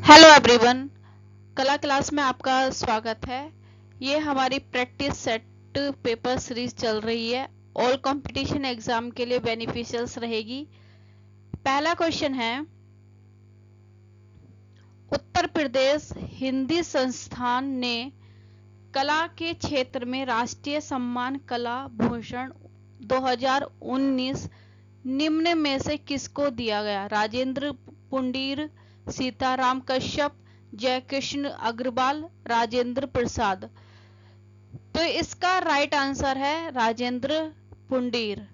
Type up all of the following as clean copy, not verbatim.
Hello everyone, कला class में आपका स्वागत है। ये हमारी प्रैक्टिस सेट पेपर सीरीज चल रही है। ऑल कंपटीशन एग्जाम के लिए बेनिफिशियल्स रहेगी। पहला क्वेश्चन है, उत्तर प्रदेश हिंदी संस्थान ने कला के क्षेत्र में राष्ट्रीय सम्मान कला भूषण 2019 निम्न में से किसको दिया गया? राजेंद्र पुंडीर, सीताराम कश्यप, जयकृष्ण अग्रवाल, राजेंद्र प्रसाद। तो इसका राइट आंसर है राजेंद्र पुंडीर।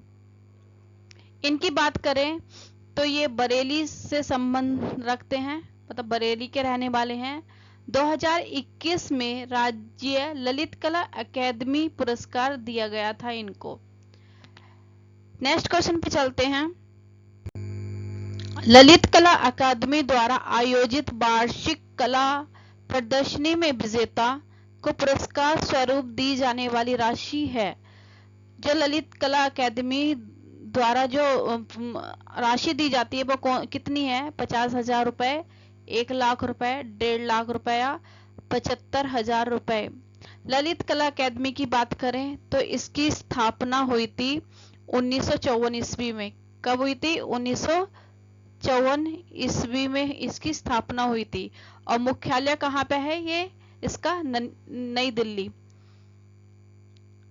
इनकी बात करें तो ये बरेली से संबंध रखते हैं, मतलब बरेली के रहने वाले हैं। 2021 में राज्य ललित कला अकादमी पुरस्कार दिया गया था इनको। नेक्स्ट क्वेश्चन पे चलते हैं। ललित कला अकादमी द्वारा आयोजित वार्षिक कला प्रदर्शनी में विजेता को पुरस्कार स्वरूप दी जाने वाली राशि है। जो ललित कला अकादमी द्वारा जो राशि दी जाती है वो कितनी है? 50,000 रुपए, 1 लाख रुपए, 1.5 लाख रुपया, 75,000 रुपए। ललित कला अकादमी की बात करें तो इसकी स्थापना हुई थी 1954 ईस्वी में। कब हुई थी? 1954 ईस्वी में इसकी स्थापना हुई थी। और मुख्यालय कहाँ पे है? ये इसका नई दिल्ली।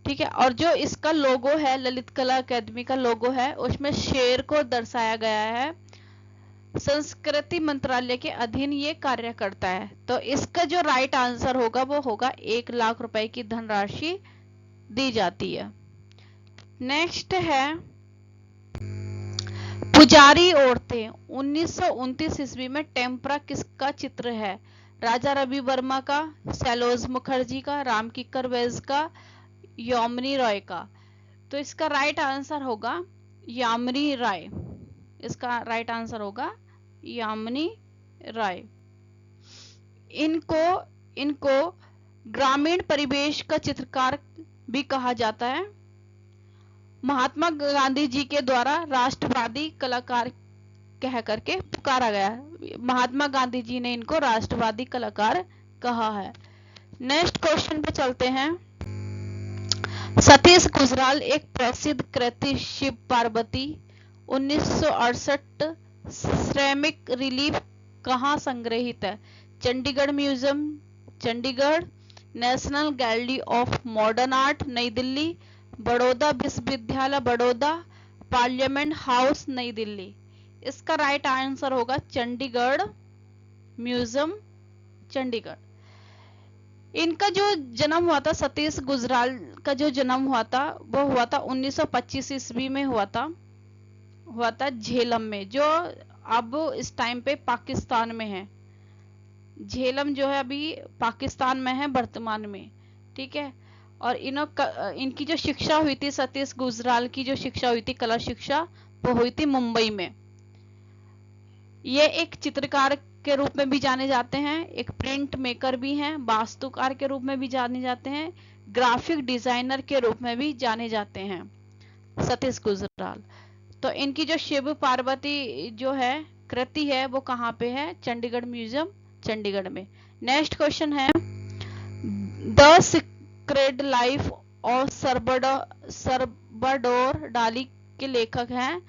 ठीक है। और जो इसका लोगो है, ललित कला अकादमी का लोगो है, उसमें शेर को दर्शाया गया है। संस्कृति मंत्रालय के अधीन ये कार्य करता है। तो इसका जो राइट आंसर होगा वो होगा 1 लाख रुपए की धनराशि दी जाती है। नेक्स्ट है, पुजारी औरतें 1929 ईस्वी में टेम्परा किसका चित्र है? राजा रवि वर्मा का, सैलोज मुखर्जी का, राम किकर वैस का, यामिनी रॉय का। तो इसका राइट आंसर होगा यामिनी राय। इसका राइट आंसर होगा यामिनी राय। इनको ग्रामीण परिवेश का चित्रकार भी कहा जाता है। महात्मा गांधी जी के द्वारा राष्ट्रवादी कलाकार कह करके पुकारा गया है। महात्मा गांधी जी ने इनको राष्ट्रवादी कलाकार कहा है। नेक्स्ट क्वेश्चन पे चलते हैं। सतीश गुजराल एक प्रसिद्ध कृति शिव पार्वती 1968 श्रमिक रिलीफ कहाँ संग्रहित है? Chandigarh museum Chandigarh, national gallery of modern art नई दिल्ली, बड़ौदा विश्वविद्यालय बड़ौदा, पार्लियामेंट हाउस नई दिल्ली। इसका राइट आंसर होगा चंडीगढ़ म्यूजियम चंडीगढ़। इनका जो जन्म हुआ था, सतीश गुजराल का जो जन्म हुआ था वो हुआ था 1925 ईस्वी में हुआ था झेलम में, जो अब इस टाइम पे पाकिस्तान में है। झेलम जो है अभी पाकिस्तान में है वर्तमान में। ठीक है। और इनकी जो शिक्षा हुई थी, सतीश गुजराल की जो शिक्षा हुई थी, कला शिक्षा, वो हुई थी मुंबई में। ये एक चित्रकार के रूप में भी जाने जाते हैं, एक प्रिंट मेकर भी हैं, वास्तुकार के रूप में भी जाने जाते हैं, ग्राफिक डिजाइनर के रूप में भी जाने जाते हैं सतीश गुजराल। तो इनकी जो शिव पार्वती जो है कृति है वो कहाँ पे है? चंडीगढ़ म्यूजियम चंडीगढ़ में। नेक्स्ट क्वेश्चन है, the secret life of Salvador डाली के लेखक हैं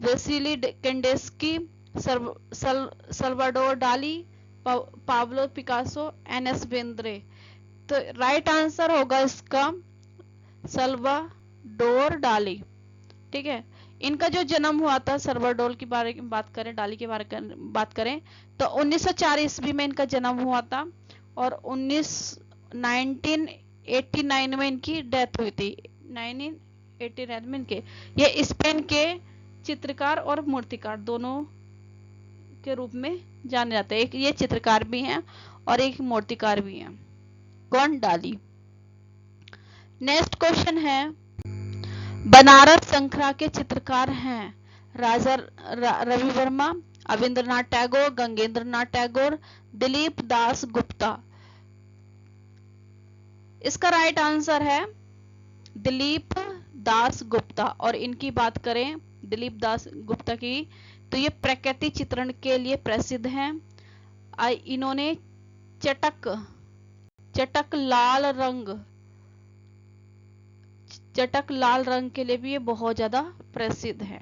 वेसिली कैंडेस्की, सल्वाडोर डाली, पाब्लो पिकासो, एनएस बेंद्रे। तो राइट आंसर होगा इसका सल्वाडोर डाली। ठीक है। इनका जो जन्म हुआ था, सल्वाडोर की बारे में बात करें, डाली के बारे में बात करें तो 1904 ईस्वी में इनका जन्म हुआ था और 1989 में इनकी डेथ हुई थी। 1989 में इनके, ये स्पेन के चित्रकार और मूर्तिकार दोनों के रूप में जाने जाते हैं। एक ये चित्रकार भी हैं और एक मूर्तिकार भी हैं। कौन? डाली। नेक्स्ट क्वेश्चन है, बनारस संख्या के चित्रकार हैं राजा रवि वर्मा, अविंद्रनाथ टैगोर, गंगेंद्र नाथ टैगोर, दिलीप दास गुप्ता। इसका राइट आंसर है दिलीप दास गुप्ता। और इनकी बात करें दिलीप दास गुप्ता की, तो ये प्रकृति चित्रण के लिए प्रसिद्ध हैं। इन्होंने चटक चटक लाल रंग चटक लाल रंग के लिए भी ये बहुत ज्यादा प्रसिद्ध है।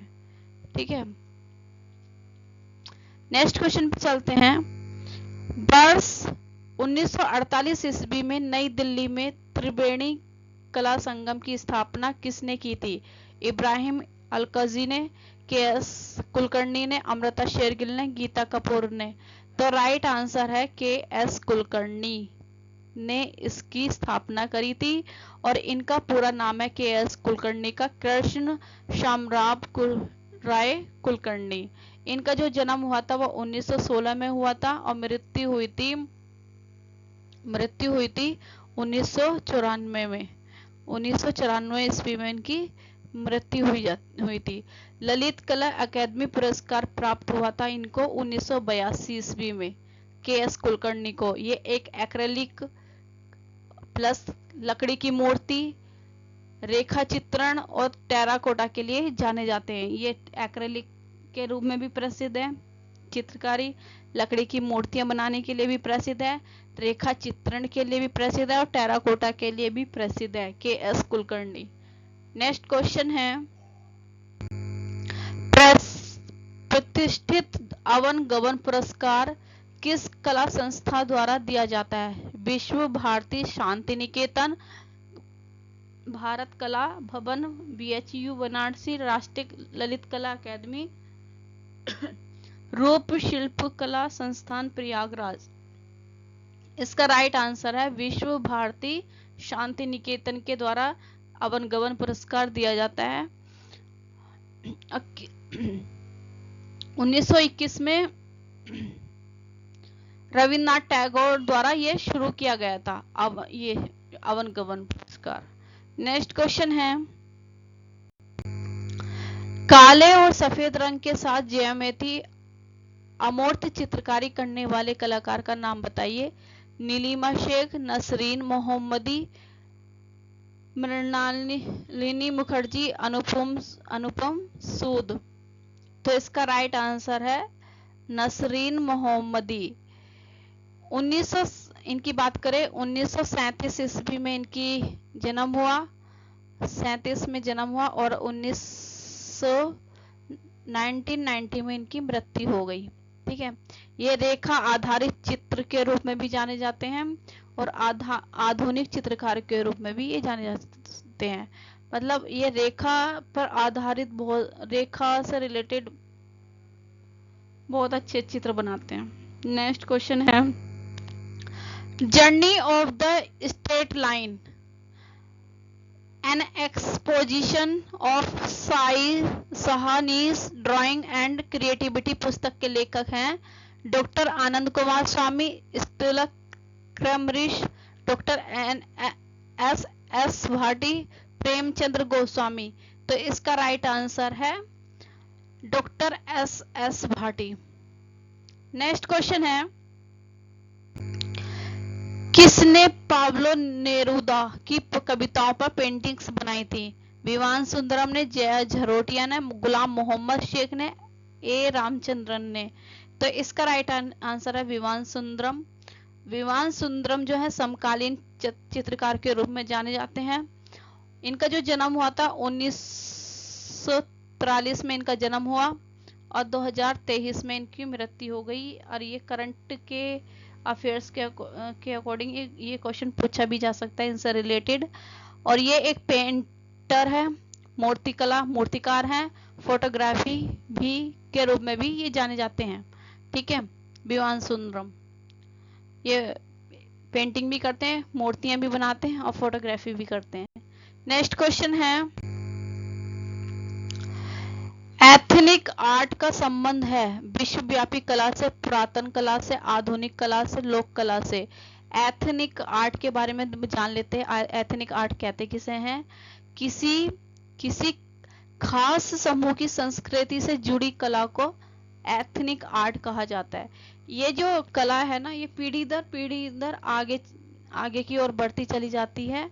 ठीक है, नेक्स्ट क्वेश्चन पे चलते हैं। वर्ष 1948 ईस्वी में नई दिल्ली में त्रिवेणी कला संगम की स्थापना किसने की थी? इब्राहिम अलकजी ने, के.एस. कुलकर्णी ने, अमृता शेरगिल ने, गीता कपूर ने। तो राइट आंसर है के.एस. कुलकर्णी ने इसकी स्थापना करी थी और इनका पूरा नाम है के.एस. कुलकर्णी का कृष्ण शामराव राय कुलकर्णी। इनका जो जन्म हुआ था वो 1916 में हुआ था और मृत्यु हुई थी 1994 में। 1994 ईस्वी में इनकी मृत्यु हुई थी। ललित कला अकादमी पुरस्कार प्राप्त हुआ था इनको 1982 ईस्वी में के.एस. कुलकर्णी को। ये एक एक्रेलिक प्लस लकड़ी की मूर्ति, रेखा चित्रण और टेराकोटा के लिए जाने जाते हैं। ये एक्रेलिक के रूप में भी प्रसिद्ध है, चित्रकारी, लकड़ी की मूर्तियां बनाने के लिए भी प्रसिद्ध है, रेखा चित्रण के लिए भी प्रसिद्ध है और टेराकोटा के लिए भी प्रसिद्ध है के.एस. कुलकर्णी। नेक्स्ट क्वेश्चन है, प्रतिष्ठित अवन गवन पुरस्कार किस कला संस्था द्वारा दिया जाता है? विश्व भारती शांति निकेतन, भारत कला भवन, BHU वाराणसी, राष्ट्रीय ललित कला अकादमी, रूप शिल्प कला संस्थान प्रयागराज। इसका राइट आंसर है विश्व भारती शांति निकेतन के द्वारा अवन गवन पुरस्कार दिया जाता है। 1921 में रविन्द्रनाथ टैगोर द्वारा ये शुरू किया गया था, अब ये अवन गवन पुरस्कार। नेक्स्ट क्वेश्चन है, काले और सफेद रंग के साथ ज्यामिति अमूर्त चित्रकारी करने वाले कलाकार का नाम बताइए। नीलिमा शेख, नसरीन मोहम्मदी, मृणालिनी मुखर्जी, अनुपम सूद। तो इसका राइट आंसर है नसरीन मोहम्मदी। इनकी बात करें 1937 ईस्वी में इनकी जन्म हुआ, 37 में जन्म हुआ और 1990 में इनकी मृत्यु हो गई। ठीक है, ये रेखा आधारित चित्र के रूप में भी जाने जाते हैं और आधुनिक चित्रकार के रूप में भी ये जाने जाते हैं। मतलब ये रेखा पर आधारित, रेखा से रिलेटेड बहुत अच्छे चित्र बनाते हैं। नेक्स्ट क्वेश्चन है, journey of the straight line, an exposition of Sahni's drawing and creativity पुस्तक के लेखक हैं doctor Anand Kumar Swamy, Tilak Kramrisch, doctor S Bhati, Premchandra Goswami. तो इसका राइट आंसर है doctor S Bhati. Next question है, किसने पाब्लो नेरुदा की कविताओं पर पेंटिंग्स बनाई थी? विवान सुंदरम ने, जया झरोटिया ने, गुलाम मोहम्मद शेख ने, ए रामचंद्रन ने। तो इसका राइट आंसर है विवान सुंदरम। विवान सुंदरम जो है समकालीन चित्रकार के रूप में जाने जाते हैं। इनका जो जन्म हुआ था 1943 में इनका जन्म हुआ और 2023 में इनकी मृत्यु हो गई। और ये करंट के अफेयर्स के अकॉर्डिंग ये क्वेश्चन पूछा भी जा सकता है इनसे रिलेटेड। और ये एक पेंटर है, मूर्तिकार हैं, फोटोग्राफी भी के रूप में भी ये जाने जाते हैं। ठीक है, विवान सुंदरम ये पेंटिंग भी करते हैं, मूर्तियां भी बनाते हैं और फोटोग्राफी भी करते हैं। नेक्स्ट क्वेश्चन है, एथनिक आर्ट का संबंध है विश्वव्यापी कला से, पुरातन कला से, आधुनिक कला से, लोक कला से। एथनिक आर्ट के बारे में जान लेते हैं। एथनिक आर्ट कहते किसे हैं? किसी खास समूह की संस्कृति से जुड़ी कला को एथनिक आर्ट कहा जाता है। ये जो कला है ना, ये पीढ़ी दर पीढ़ी आगे की ओर बढ़ती चली जाती है।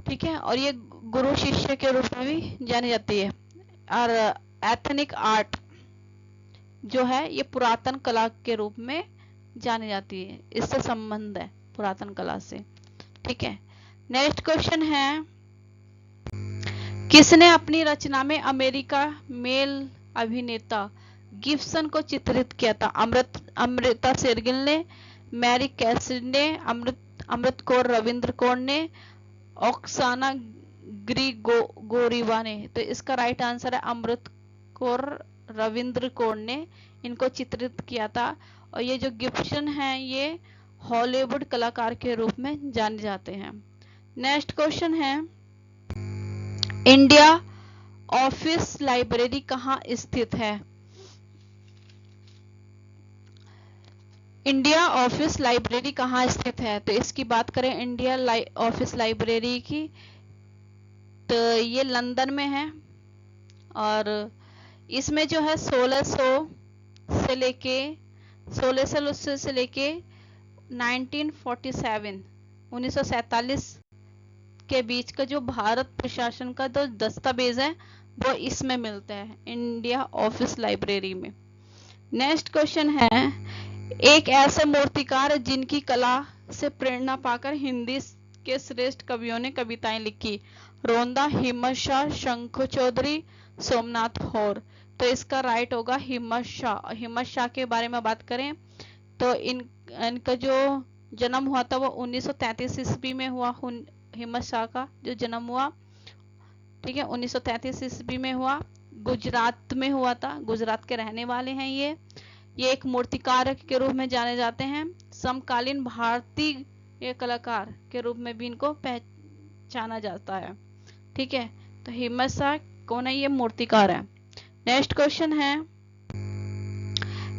ठीक है, और ये गुरु शिष्य के रूप में भी जानी जाती है। और एथनिक आर्ट जो है ये पुरातन कला के रूप में जानी जाती है, इससे संबंध है पुरातन कला से। ठीक है, नेक्स्ट क्वेश्चन है, किसने अपनी रचना में अमेरिका मेल अभिनेता गिब्सन को चित्रित किया था? अमृता शेरगिल ने, मैरी कैसिड ने, अमृत कौर रविंद्र कौर ने, ऑक्साना ग्रिगोरिवा ने। तो इसका राइट आंसर है अमृत कौर रविंद्र कौर ने इनको चित्रित किया था। और ये जो गिब्सन हैं ये हॉलीवुड कलाकार के रूप में जाने जाते हैं। नेक्स्ट क्वेश्चन है, इंडिया ऑफिस लाइब्रेरी कहाँ स्थित है? इंडिया ऑफिस लाइब्रेरी कहाँ स्थित है? तो इसकी बात करें इंडिया ऑफिस लाइब्रेरी की, तो ये लंदन में है। और इसमें जो है 1600 से लेके 1947 के बीच का जो भारत प्रशासन का जो दस्तावेज है वो इसमें मिलता है, इंडिया ऑफिस लाइब्रेरी में। नेक्स्ट क्वेश्चन है, एक ऐसे मूर्तिकार जिनकी कला से प्रेरणा पाकर हिंदी के श्रेष्ठ कवियों ने कविताएं लिखी? रोंदा, हिम्मत शाह, शंखु चौधरी, सोमनाथ होर। तो इसका राइट होगा हिम्मत शाह। हिम्मत शाह के बारे में बात करें तो इनका जो जन्म हुआ था वो 1933 ईस्वी में हुआ। हिम्मत शाह का जो जन्म हुआ, ठीक है, 1933 ईस्वी में हुआ, गुजरात में हुआ था। गुजरात के रहने वाले हैं ये एक मूर्तिकार के रूप में जाने जाते हैं। समकालीन भारतीय कलाकार के रूप में भी इनको पहचाना जाता है। ठीक है, तो हिम्मत शाह कौन है? ये मूर्तिकार है। नेक्स्ट क्वेश्चन है,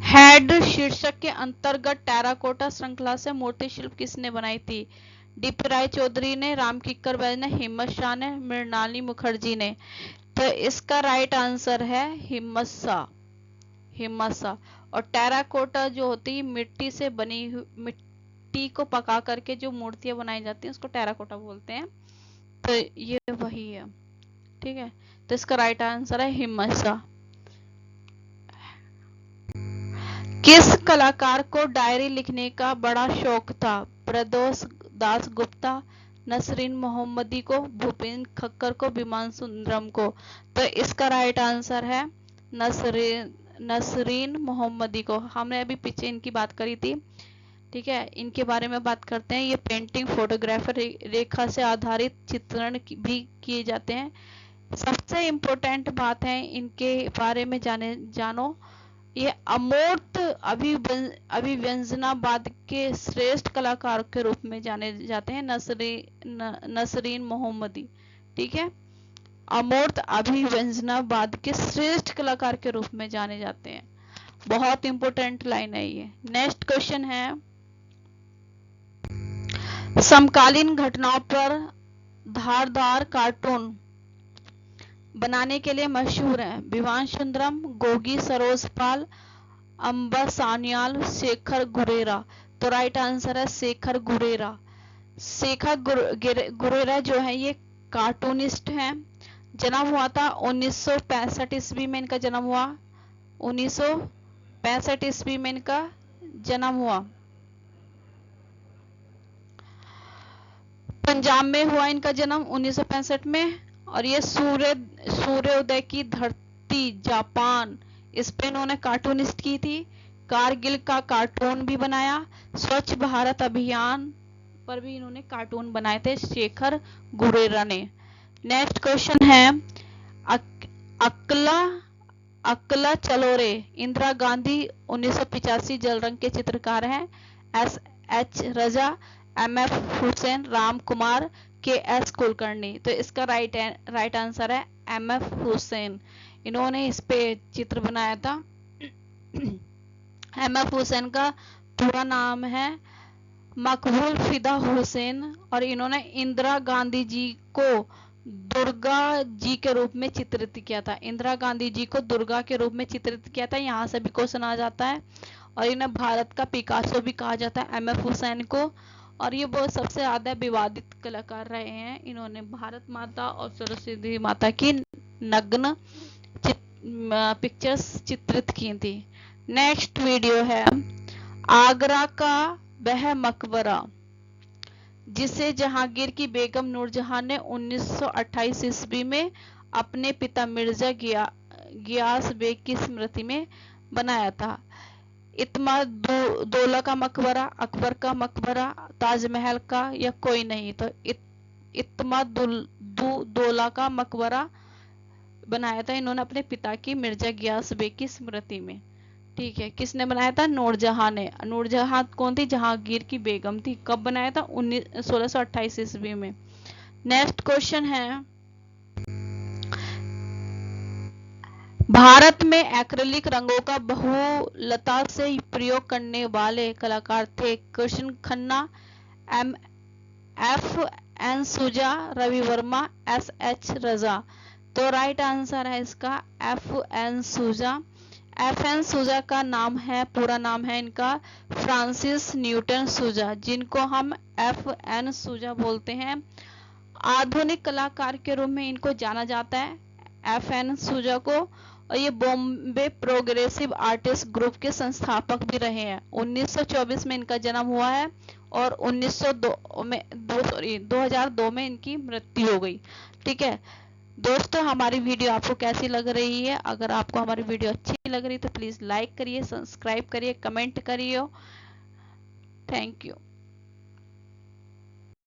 हेड शीर्षक के अंतर्गत टेराकोटा श्रृंखला से मूर्ति शिल्प किसने बनाई थी? डीपी राय चौधरी ने, राम किक्कर बैज ने, हिम्मत शाह ने, मृणालिनी मुखर्जी ने। तो इसका राइट आंसर है हिम्मत शाह। हिम्मत शाह। और टेराकोटा जो होती है मिट्टी से बनी हुई, मिट्टी को पका करके जो मूर्तियां बनाई जाती हैं उसको टेराकोटा बोलते हैं। तो ये वही है। ठीक है, तो इसका राइट आंसर है हिम्मत शाह। किस कलाकार को डायरी लिखने का बड़ा शौक था? प्रदोष दास गुप्ता, नसरीन मोहम्मदी को, भूपेन खक्कर को, विमान सुंदरम को। तो इसका राइट आंसर है नसरीन मोहम्मदी को। हमने अभी पीछे इनकी बात करी थी। ठीक है, इनके बारे में बात करते हैं। ये पेंटिंग, फोटोग्राफर, रेखा से आधारित चित्रण भी किए जाते हैं। सबसे इम्पोर्टेंट बात है इनके बारे में जानो, ये अमूर्त अभिव्यंजनावाद के श्रेष्ठ कलाकार के रूप में जाने जाते हैं, नसरीन मोहम्मदी। ठीक है, अमूर्त अभिव्यंजनावाद के श्रेष्ठ कलाकार के रूप में जाने जाते हैं। बहुत इंपॉर्टेंट लाइन है ये। नेक्स्ट क्वेश्चन है, समकालीन घटनाओं पर धारदार कार्टून बनाने के लिए मशहूर हैं विमान सुंदरम, गोगी सरोज पाल, अंबा सान्याल, शेखर गुरेरा। तो राइट आंसर है शेखर गुरेरा। शेखर गुरेरा जो है ये कार्टूनिस्ट हैं। जन्म हुआ था 1965 ईस्वी में इनका जन्म हुआ। 1965 ईस्वी में इनका जन्म हुआ। पंजाब में हुआ इनका जन्म 1965 में। और ये सूर्योदय की धरती जापान, इस पे इन्होंने कार्टूनिस्ट की थी। कारगिल का कार्टून भी बनाया। स्वच्छ भारत अभियान पर भी इन्होंने कार्टून बनाए थे शेखर गुरेरा ने। नेक्स्ट क्वेश्चन है, अकला चलो रे, इंदिरा गांधी 1985 जल रंग के चित्रकार हैं। एस.एच. रजा, एम.एफ. हुसैन, राम कुमार, के.एस. कुलकर्णी। तो इसका राइट आंसर है एम.एफ. हुसैन। इन्होंने इस पे चित्र बनाया था। एम.एफ. हुसैन का पूरा नाम है मकबूल फिदा हुसैन। और इन्होंने इंदिरा गांधी जी को दुर्गा जी के रूप में चित्रित किया था। इंदिरा गांधी जी को दुर्गा के रूप में चित्रित किया था। यहाँ से भी क्वेश्चन आ जाता है। और इन्हें भारत का पिकासो भी कहा जाता है, एम.एफ. हुसैन को। और ये बहुत सबसे ज्यादा विवादित कलाकार रहे हैं। इन्होंने भारत माता और सरस्वती माता की नग्न पिक्चर्स चित्रित की थी। नेक्स्ट वीडियो है, आगरा का वह मकबरा जिसे जहांगीर की बेगम नूरजहां ने 1928 ईस्वी में अपने पिता मिर्जा गियास बेग की स्मृति में बनाया था। इत्मादुद्दौला का मकबरा, अकबर का मकबरा, ताजमहल का या कोई नहीं? तो इत्मादुद्दौला का मकबरा बनाया था इन्होंने अपने पिता की मिर्जा गियास बेग की स्मृति में। ठीक है, किसने बनाया था? नूरजहां ने। नूरजहां कौन थी? जहांगीर की बेगम थी। कब बनाया था? 1628 ईस्वी में। नेक्स्ट क्वेश्चन है, भारत में एक्रिलिक रंगों का बहुलता से प्रयोग करने वाले कलाकार थे? कृष्ण खन्ना, एफ.एन. सूजा, रवि वर्मा, एस.एच. रजा। तो राइट आंसर है इसका एफ.एन. सूजा। एफ.एन. सूजा का नाम है, पूरा नाम है इनका फ्रांसिस न्यूटन सूजा, जिनको हम एफ.एन. सूजा बोलते हैं। आधुनिक कलाकार के रूप में इनको जाना जाता है, एफ.एन. सूजा को। और ये बॉम्बे प्रोग्रेसिव आर्टिस्ट ग्रुप के संस्थापक भी रहे हैं। 1924 में इनका जन्म हुआ है और 2002 में इनकी मृत्यु हो गई। ठीक है दोस्तों, हमारी वीडियो आपको कैसी लग रही है? अगर आपको हमारी वीडियो अच्छी लग रही है तो प्लीज़ लाइक करिए, सब्सक्राइब करिए, कमेंट करिए। Thank you.